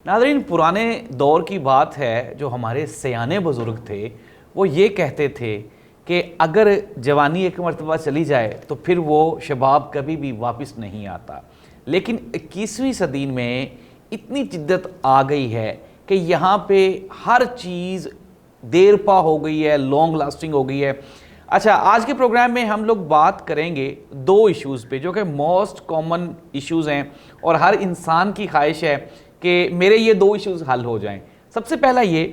नाज़रीन, पुराने दौर की बात है, जो हमारे सयाने बुज़ुर्ग थे वो ये कहते थे कि अगर जवानी एक मरतबा चली जाए तो फिर वो शबाब कभी भी वापस नहीं आता। लेकिन 21वीं सदी में इतनी जिद्दत आ गई है कि यहाँ पे हर चीज़ देर पा हो गई है, लॉन्ग लास्टिंग हो गई है। अच्छा, आज के प्रोग्राम में हम लोग बात करेंगे दो इश्यूज़ पे जो कि मोस्ट कॉमन इश्यूज़ हैं और हर इंसान की ख्वाहिश है कि मेरे ये दो इश्यूज़ हल हो जाएं। सबसे पहला ये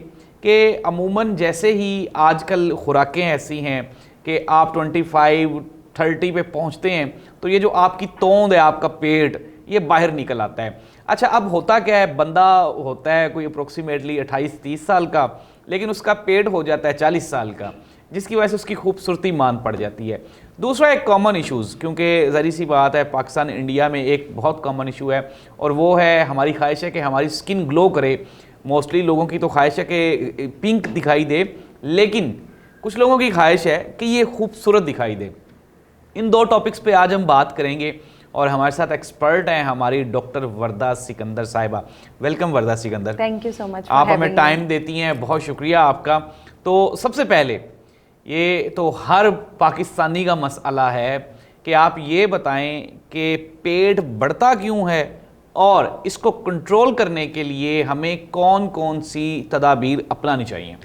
कि अमूमन जैसे ही आजकल खुराकें ऐसी हैं कि आप 25-30 पे पहुंचते हैं तो ये जो आपकी तोंद है, आपका पेट, ये बाहर निकल आता है। अच्छा, अब होता क्या है, बंदा होता है कोई अप्रोक्सीमेटली 28-30 साल का, लेकिन उसका पेट हो जाता है 40 साल का, जिसकी वजह से उसकी खूबसूरती मान पड़ जाती है। दूसरा एक कॉमन इश्यूज़, क्योंकि ज़री सी बात है, पाकिस्तान इंडिया में एक बहुत कॉमन इशू है और वो है, हमारी ख्वाहिश है कि हमारी स्किन ग्लो करे। मोस्टली लोगों की तो ख्वाहिश है कि पिंक दिखाई दे, लेकिन कुछ लोगों की ख्वाहिश है कि ये खूबसूरत दिखाई दे। इन दो टॉपिक्स पे आज हम बात करेंगे और हमारे साथ एक्सपर्ट हैं हमारी डॉक्टर वर्दा सिकंदर साहिबा। Welcome Warda Sikandar. Thank you so much. आप हमें टाइम देती हैं, बहुत शुक्रिया आपका। तो सबसे पहले ये तो हर पाकिस्तानी का मसला है कि आप ये बताएं कि पेट बढ़ता क्यों है और इसको कंट्रोल करने के लिए हमें कौन कौन सी तदाबीर अपनानी चाहिए।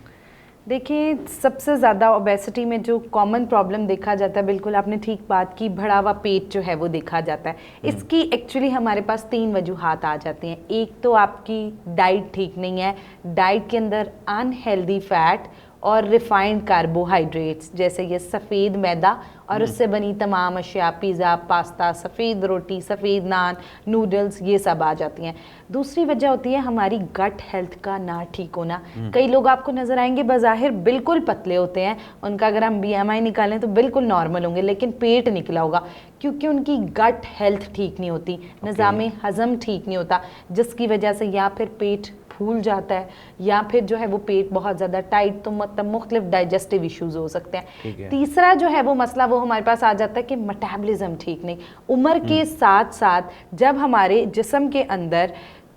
देखिए, सबसे ज़्यादा ओबेसिटी में जो कॉमन प्रॉब्लम देखा जाता है, बिल्कुल आपने ठीक बात की, बढ़ा हुआ पेट जो है वो देखा जाता है। इसकी एक्चुअली हमारे पास 3 वजूहात आ जाती हैं। एक तो आपकी डाइट ठीक नहीं है, डाइट के अंदर अनहेल्दी फैट और रिफाइंड कार्बोहाइड्रेट्स, जैसे ये सफ़ेद मैदा और उससे बनी तमाम अशिया, पिज़्ज़ा, पास्ता, सफ़ेद रोटी, सफ़ेद नान, नूडल्स, ये सब आ जाती हैं। दूसरी वजह होती है हमारी गट हेल्थ का ना ठीक होना। कई लोग आपको नज़र आएंगे बज़ाहिर बिल्कुल पतले होते हैं, उनका अगर हम BMI निकालें तो बिल्कुल नॉर्मल होंगे, लेकिन पेट निकला होगा क्योंकि उनकी गट हेल्थ ठीक नहीं होती, निज़ाम हज़म ठीक नहीं होता, जिसकी वजह से या फिर पेट फूल जाता है या फिर जो है वो पेट बहुत ज़्यादा टाइट, तो मतलब मुख्तलिफ डाइजेस्टिव इश्यूज हो सकते हैं। तीसरा जो है वो मसला वो हमारे पास आ जाता है कि मेटाबॉलिज्म ठीक नहीं। उम्र के साथ साथ जब हमारे जिस्म के अंदर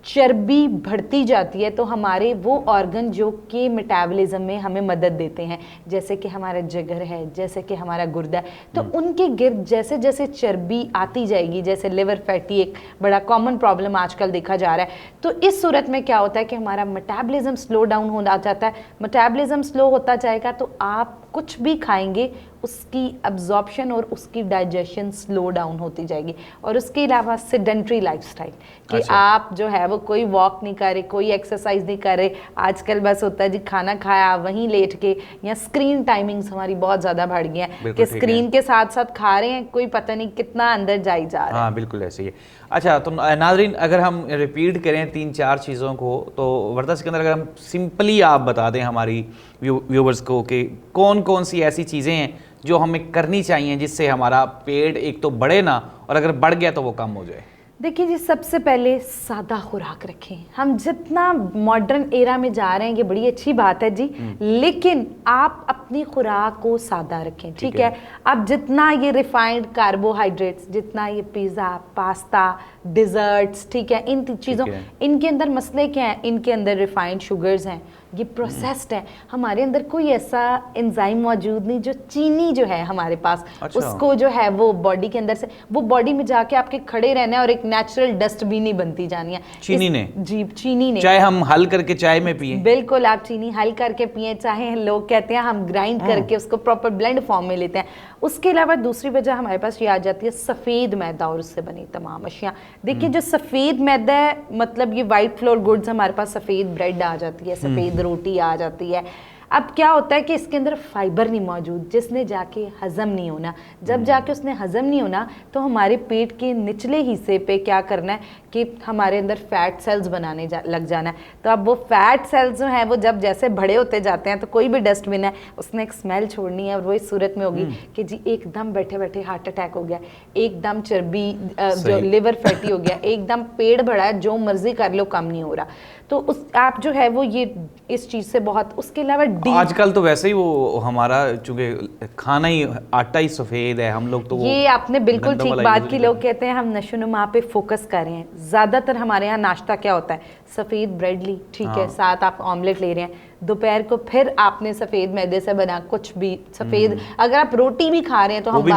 चर्बी बढ़ती जाती है तो हमारे वो ऑर्गन जो कि मेटाबॉलिज्म में हमें मदद देते हैं, जैसे कि हमारा जिगर है, जैसे कि हमारा गुर्दा है, तो उनके गिर्द जैसे जैसे चर्बी आती जाएगी, जैसे लिवर फैटी एक बड़ा कॉमन प्रॉब्लम आजकल देखा जा रहा है, तो इस सूरत में क्या होता है कि हमारा मेटाबॉलिज्म स्लो डाउन हो जाता है। मेटाबॉलिज्म स्लो होता जाएगा तो आप कुछ भी खाएंगे उसकी अब्जॉर्प्शन और उसकी डाइजेशन स्लो डाउन होती जाएगी। और उसके अलावा सेडेंट्री लाइफस्टाइल कि आप जो है वो कोई वॉक नहीं कर रहे, कोई एक्सरसाइज नहीं कर रहे, आजकल बस होता है जी खाना खाया वहीं लेट के, या स्क्रीन टाइमिंग्स हमारी बहुत ज़्यादा बढ़ गई हैं कि स्क्रीन के साथ साथ खा रहे हैं, कोई पता नहीं कितना अंदर जाई जा रहा है। हाँ, बिल्कुल ऐसे ही है। अच्छा, तो नाज़रीन, अगर हम रिपीट करें 3-4 चीज़ों को, तो वर्दा सिकंदर, अगर हम सिंपली आप बता दें हमारी व्यूवर्स को कि कौन कौन सी ऐसी चीज़ें हैं जो हमें करनी चाहिए जिससे हमारा पेट एक तो बढ़े ना, और अगर बढ़ गया तो वो कम हो जाए। देखिए जी, सबसे पहले सादा खुराक रखें। हम जितना मॉडर्न एरा में जा रहे हैं ये बड़ी अच्छी बात है जी, लेकिन आप अपनी खुराक को सादा रखें, ठीक है। अब जितना ये रिफाइंड कार्बोहाइड्रेट्स, जितना ये पिज़्ज़ा, पास्ता, डिज़र्ट्स, ठीक है, इन चीज़ों, इनके अंदर मसले क्या हैं, इनके अंदर रिफाइंड शुगर्स हैं, ये प्रोसेस्ड है। हमारे अंदर कोई ऐसा एंजाइम मौजूद नहीं जो चीनी जो है हमारे पास, उसको जो है वो बॉडी के अंदर से, वो बॉडी में जाके आपके खड़े रहना है और एक नेचुरल डस्टबिन ही बनती जानी है चीनी ने। जी, चीनी ने। चाहे हम हल करके चाय में पिए, बिल्कुल, आप चीनी हल करके पिए, चाहे लोग कहते हैं हम ग्राइंड करके उसको प्रॉपर ब्लेंड फॉर्म में लेते हैं। उसके अलावा दूसरी वजह हमारे पास ये आ जाती है सफ़ेद मैदा और उससे बनी तमाम अशिया। देखिए, जो सफ़ेद मैदा है, मतलब ये वाइट फ्लोर गुड्स, हमारे पास सफ़ेद ब्रेड आ जाती है, सफ़ेद रोटी आ जाती है। अब क्या होता है कि इसके अंदर फाइबर नहीं मौजूद, जिसने जाके हज़म नहीं होना। जब जाके उसने हज़म नहीं होना तो हमारे पेट के निचले हिस्से पे क्या करना है कि हमारे अंदर फैट सेल्स बनाने लग जाना है। तो अब वो फैट सेल्स जो हैं वो जब जैसे बड़े होते जाते हैं तो कोई भी डस्टबिन है उसने एक स्मेल छोड़नी है, और वो इस सूरत में होगी कि जी एकदम बैठे बैठे हार्ट अटैक हो गया, एकदम चर्बी जो लिवर फैटी हो गया, एकदम पेट बढ़ा है, जो मर्जी कर लो कम नहीं हो रहा। तो उस आप जो है वो ये इस चीज़ से बहुत, उसके अलावा आजकल तो वैसे ही वो हमारा चूंकि खाना ही, आटा ही सफ़ेद है, हम लोग तो वो, ये आपने बिल्कुल ठीक बात की। लोग कहते हैं हम नशोनुमा पे फोकस कर रहे हैं, ज़्यादातर हमारे यहाँ नाश्ता क्या होता है, सफ़ेद ब्रेड ली, ठीक है, साथ आप ऑमलेट ले रहे हैं, दोपहर को फिर आपने सफ़ेद मैदे से बना कुछ भी सफ़ेद, अगर आप रोटी भी खा रहे हैं तो हम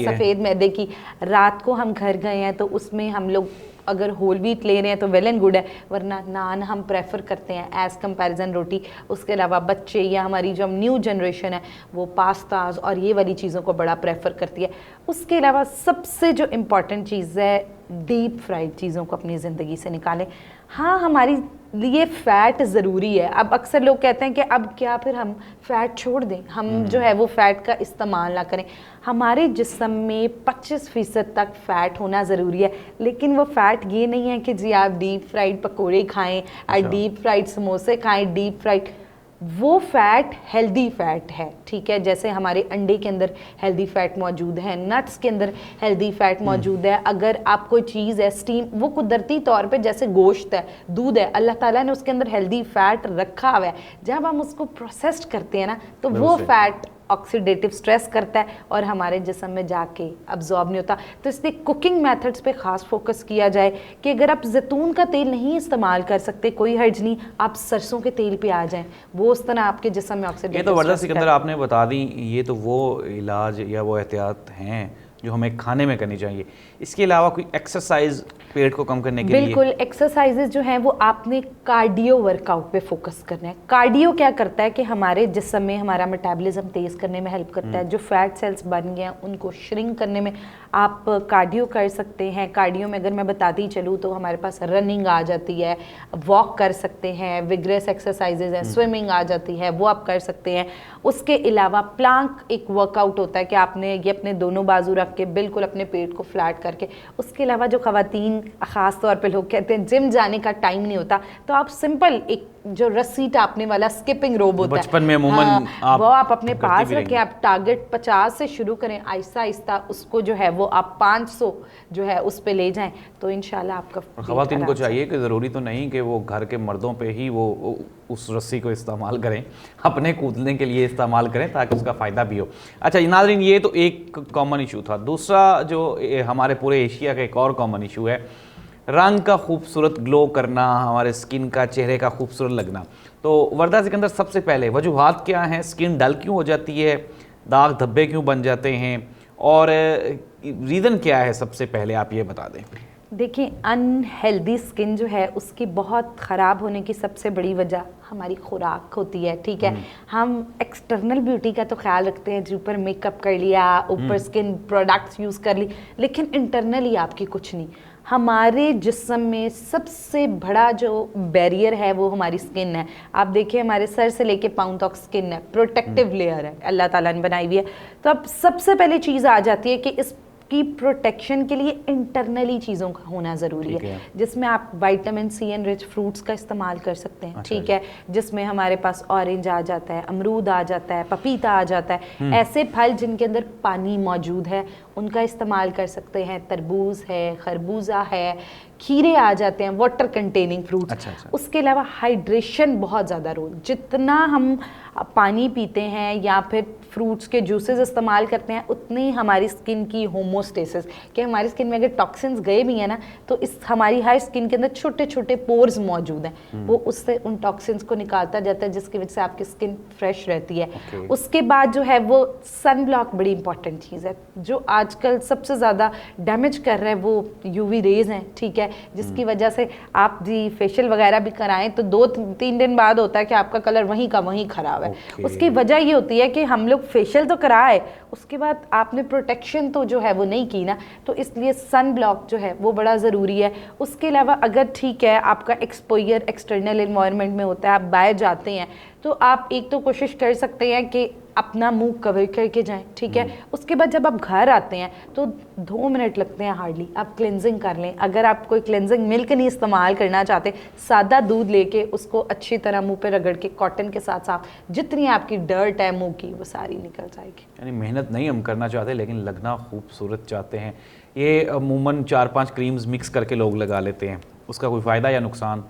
सफ़ेद मैदे की, रात को हम घर गए हैं तो उसमें हम लोग अगर होल व्हीट ले रहे हैं तो वेल एंड गुड है, वरना नान हम प्रेफर करते हैं एज़ कंपैरिजन रोटी। उसके अलावा बच्चे या हमारी जो न्यू जनरेशन है वो पास्ताज और ये वाली चीज़ों को बड़ा प्रेफर करती है। उसके अलावा सबसे जो इम्पॉर्टेंट चीज़ है, डीप फ्राइड चीज़ों को अपनी ज़िंदगी से निकालें। हाँ, हमारी लिए फ़ैट ज़रूरी है। अब अक्सर लोग कहते हैं कि अब क्या फिर हम फ़ैट छोड़ दें, हम जो है वो फ़ैट का इस्तेमाल ना करें। हमारे जिस्म में 25% तक फ़ैट होना ज़रूरी है, लेकिन वो फ़ैट ये नहीं है कि जी आप डीप फ्राइड पकोड़े खाएं, डीप फ्राइड समोसे खाएं, डीप फ्राइड, वो फ़ैट हेल्दी फ़ैट है, ठीक है। जैसे हमारे अंडे के अंदर हेल्दी फ़ैट मौजूद है, नट्स के अंदर हेल्दी फ़ैट मौजूद है। अगर आप कोई चीज़ है स्टीम, वो कुदरती तौर पे जैसे गोश्त है, दूध है, अल्लाह ताला ने उसके अंदर हेल्दी फ़ैट रखा हुआ है। जब हम उसको प्रोसेस्ड करते हैं ना तो वो फ़ैट ऑक्सीडेटिव स्ट्रेस करता है और हमारे जिस्म में जाके अब्जॉर्ब नहीं होता। तो इसलिए कुकिंग मेथड्स पे ख़ास फोकस किया जाए कि अगर आप जैतून का तेल नहीं इस्तेमाल कर सकते, कोई हर्ज नहीं, आप सरसों के तेल पे आ जाएं, वो उस तरह आपके जिस्म में ऑक्सीडेटिव। ये तो वर्दा सिकंदर आपने बता दी, ये तो वो इलाज या वो एहतियात हैं जो हमें खाने में करनी चाहिए। इसके अलावा कोई एक्सरसाइज पेट को कम करने के लिए? बिल्कुल, एक्सरसाइजेज जो हैं वो आपने कार्डियो वर्कआउट पे फोकस करना है। कार्डियो क्या करता है कि हमारे जिस्म में हमारा मेटाबॉलिज्म तेज़ करने में हेल्प करता है। जो फैट सेल्स बन गए हैं उनको श्रिंक करने में आप कार्डियो कर सकते हैं। कार्डियो में अगर मैं बताती चलूँ तो हमारे पास रनिंग आ जाती है, वॉक कर सकते हैं, विग्रेस एक्सरसाइजेज हैं, स्विमिंग आ जाती है, वो आप कर सकते हैं। उसके अलावा प्लांक एक वर्कआउट होता है कि आपने ये अपने दोनों बाजू रख के बिल्कुल अपने पेट को फ्लैट करके। उसके अलावा जो ख़वातीन ख़ास तौर पे लोग कहते हैं जिम जाने का टाइम नहीं होता, तो आप सिंपल एक जो रस्सी टापने वाला स्किपिंग रोप होता है, बचपन में अमूमन वो आप अपने पास रखें। आप टारगेट 50 से शुरू करें, आहिस्ता आहिस्ता उसको जो है वो आप 500 जो है उस पे ले जाएं, तो इंशाल्लाह आपका। ख़वातीन को चाहिए कि ज़रूरी तो नहीं कि वो घर के मर्दों पे ही वो उस रस्सी को इस्तेमाल करें, अपने कूदने के लिए इस्तेमाल करें ताकि उसका फ़ायदा भी हो। अच्छा नाज़रीन, ये तो एक कॉमन इशू था। दूसरा जो हमारे पूरे एशिया का एक और कॉमन इशू है, रंग का खूबसूरत ग्लो करना, हमारे स्किन का, चेहरे का खूबसूरत लगना। तो वर्दा सिकंदर, सबसे पहले वजूहात क्या हैं? स्किन डल क्यों हो जाती है, दाग धब्बे क्यों बन जाते हैं, और रीज़न क्या है? सबसे पहले आप ये बता दें। देखिए, अनहेल्दी स्किन जो है उसकी बहुत ख़राब होने की सबसे बड़ी वजह हमारी खुराक होती है, ठीक है। हम एक्सटर्नल ब्यूटी का तो ख्याल रखते हैं, जो ऊपर मेकअप कर लिया, ऊपर स्किन प्रोडक्ट्स यूज़ कर ली, लेकिन इंटरनली आपकी कुछ नहीं। हमारे जिस्म में सबसे बड़ा जो बैरियर है वो हमारी स्किन है। आप देखिए, हमारे सर से लेके पाँव तक स्किन है, प्रोटेक्टिव लेयर है, अल्लाह ताला ने बनाई हुई है। तो अब सबसे पहले चीज़ आ जाती है कि इस की प्रोटेक्शन के लिए इंटरनली चीज़ों का होना ज़रूरी है, जिसमें आप vitamin C enrich fruits का इस्तेमाल कर सकते हैं, ठीक है, जिसमें हमारे पास ऑरेंज आ जाता है, अमरूद आ जाता है, पपीता आ जाता है। ऐसे फल जिनके अंदर पानी मौजूद है उनका इस्तेमाल कर सकते हैं। तरबूज है, खरबूजा है, खीरे आ जाते हैं, वाटर कंटेनिंग फ्रूट्स। उसके अलावा हाइड्रेशन बहुत ज़्यादा रोल, जितना हम पानी पीते हैं या फिर फ्रूट्स के जूसेस इस्तेमाल करते हैं, उतनी हमारी स्किन की होमोस्टेसिस, कि हमारी स्किन में अगर टॉक्सिन्स गए भी हैं ना, तो इस हमारी हर स्किन के अंदर छोटे छोटे पोर्स मौजूद हैं, वो उससे उन टॉक्सिन्स को निकालता जाता है, जिसकी वजह से आपकी स्किन फ्रेश रहती है। उसके बाद जो है वो सन ब्लॉक बड़ी इंपॉर्टेंट चीज़ है। जो आजकल सबसे ज़्यादा डैमेज कर रहा है वो यूवी रेज हैं, ठीक है, जिसकी वजह से आप जी फेशियल वगैरह भी कराएं तो 2-3 दिन बाद होता है कि आपका कलर वहीं का वहीं ख़राब है। उसकी वजह ये होती है कि हम लोग फेशियल तो कराए, उसके बाद आपने प्रोटेक्शन तो जो है वो नहीं की ना, तो इसलिए सन ब्लॉक जो है वो बड़ा ज़रूरी है। उसके अलावा अगर ठीक है आपका एक्सपोजर एक्सटर्नल एनवायरनमेंट में होता है, आप बाहर जाते हैं, तो आप एक तो कोशिश कर सकते हैं कि अपना मुंह कवर करके जाएं, ठीक है। उसके बाद जब आप घर आते हैं तो 2 मिनट लगते हैं हार्डली, आप क्लेंजिंग कर लें। अगर आप कोई क्लेंजिंग मिल्क नहीं इस्तेमाल करना चाहते, सादा दूध लेके उसको अच्छी तरह मुंह पे रगड़ के कॉटन के साथ साफ, जितनी आपकी डर्ट है मुंह की वो सारी निकल जाएगी। यानी मेहनत नहीं हम करना चाहते, लेकिन लगना खूबसूरत चाहते हैं। ये अमूमन 4-5 क्रीम्स मिक्स करके लोग लगा लेते हैं, उसका कोई फ़ायदा या नुकसान?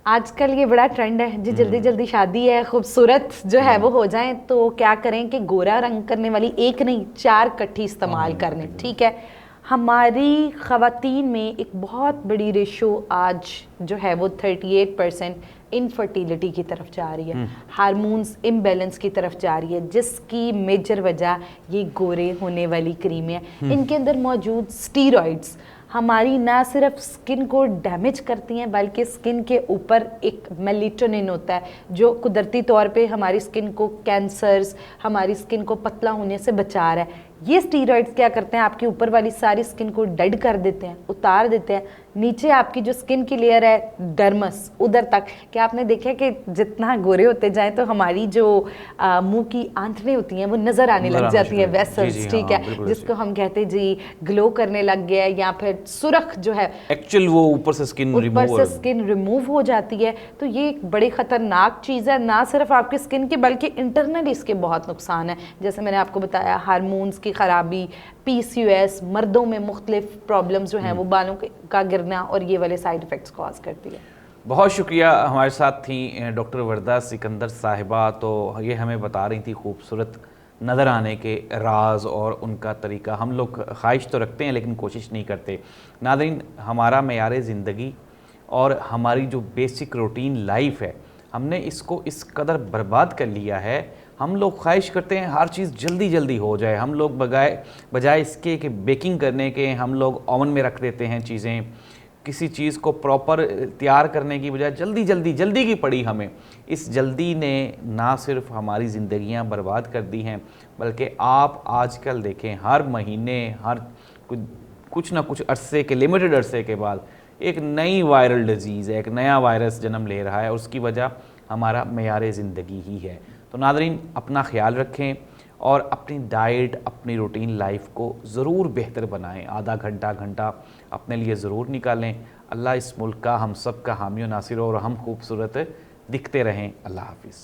आजकल ये बड़ा ट्रेंड है जी, जल्दी जल्दी शादी है, खूबसूरत जो है वो हो जाए, तो क्या करें कि गोरा रंग करने वाली एक नहीं 4 कट्ठी इस्तेमाल करने, ठीक है। हमारी ख़वातीन में एक बहुत बड़ी रेशो आज जो है वो 38% इनफर्टिलिटी की तरफ जा रही है, हार्मोन्स इम्बैलेंस की तरफ जा रही है, जिसकी मेजर वजह ये गोरे होने वाली क्रीमें हैं। इनके अंदर मौजूद स्टीरॉइड्स हमारी ना सिर्फ स्किन को डैमेज करती हैं बल्कि स्किन के ऊपर एक मेलेटोनिन होता है जो कुदरती तौर पे हमारी स्किन को कैंसर्स, हमारी स्किन को पतला होने से बचा रहा है। ये स्टीरॉइड्स क्या करते हैं, आपकी ऊपर वाली सारी स्किन को डेड कर देते हैं, उतार देते हैं। नीचे आपकी जो स्किन की लेयर है डर्मस, उधर तक कि आपने देखा कि जितना गोरे होते जाएं तो हमारी जो मुंह की आंतरें होती हैं वो नज़र आने लग जाती हैं, वेसल्स, ठीक है, जिसको हम कहते हैं जी ग्लो करने लग गया है, या फिर सुरख जो है एक्चुअल वो ऊपर से स्किन रिमूव हो जाती है। तो ये एक बड़ी ख़तरनाक चीज़ है, ना सिर्फ आपकी स्किन की बल्कि इंटरनली इसके बहुत नुकसान है। जैसे मैंने आपको बताया, हार्मोन्स की ख़राबी, PCOS, मर्दों में मुख्तलिफ प्रॉब्लम्स जो हैं वो बालों का गिरना और ये वाले साइड इफ़ेक्ट्स कॉज करती है। बहुत शुक्रिया। हमारे साथ थी डॉक्टर वर्दा सिकंदर साहिबा, तो ये हमें बता रही थी खूबसूरत नज़र आने के राज और उनका तरीका। हम लोग ख्वाहिश तो रखते हैं लेकिन कोशिश नहीं करते। नाज़रीन, हमारा मेयार ज़िंदगी और हमारी जो बेसिक रूटीन लाइफ है, हमने इसको इस कदर बर्बाद कर लिया है। हम लोग ख्वाहिश करते हैं हर चीज़ जल्दी जल्दी हो जाए। हम लोग बजाय इसके कि बेकिंग करने के हम लोग ओवन में रख देते हैं चीज़ें। किसी चीज़ को प्रॉपर तैयार करने की बजाय जल्दी की पड़ी हमें। इस जल्दी ने ना सिर्फ हमारी ज़िंदगियां बर्बाद कर दी हैं, बल्कि आप आजकल देखें हर महीने हर कुछ ना कुछ अरसे के, लिमिटेड अरसे के बाद एक नई वायरल डिजीज़ है, एक नया वायरस जन्म ले रहा है, और उसकी वजह हमारा मेयार ज़िंदगी ही है। तो नाज़रीन, अपना ख्याल रखें और अपनी डाइट, अपनी रूटीन लाइफ को ज़रूर बेहतर बनाएं। आधा घंटा अपने लिए ज़रूर निकालें। अल्लाह इस मुल्क का, हम सब का हामी और नासिर हो और हम खूबसूरत दिखते रहें। अल्लाह हाफ़िज़।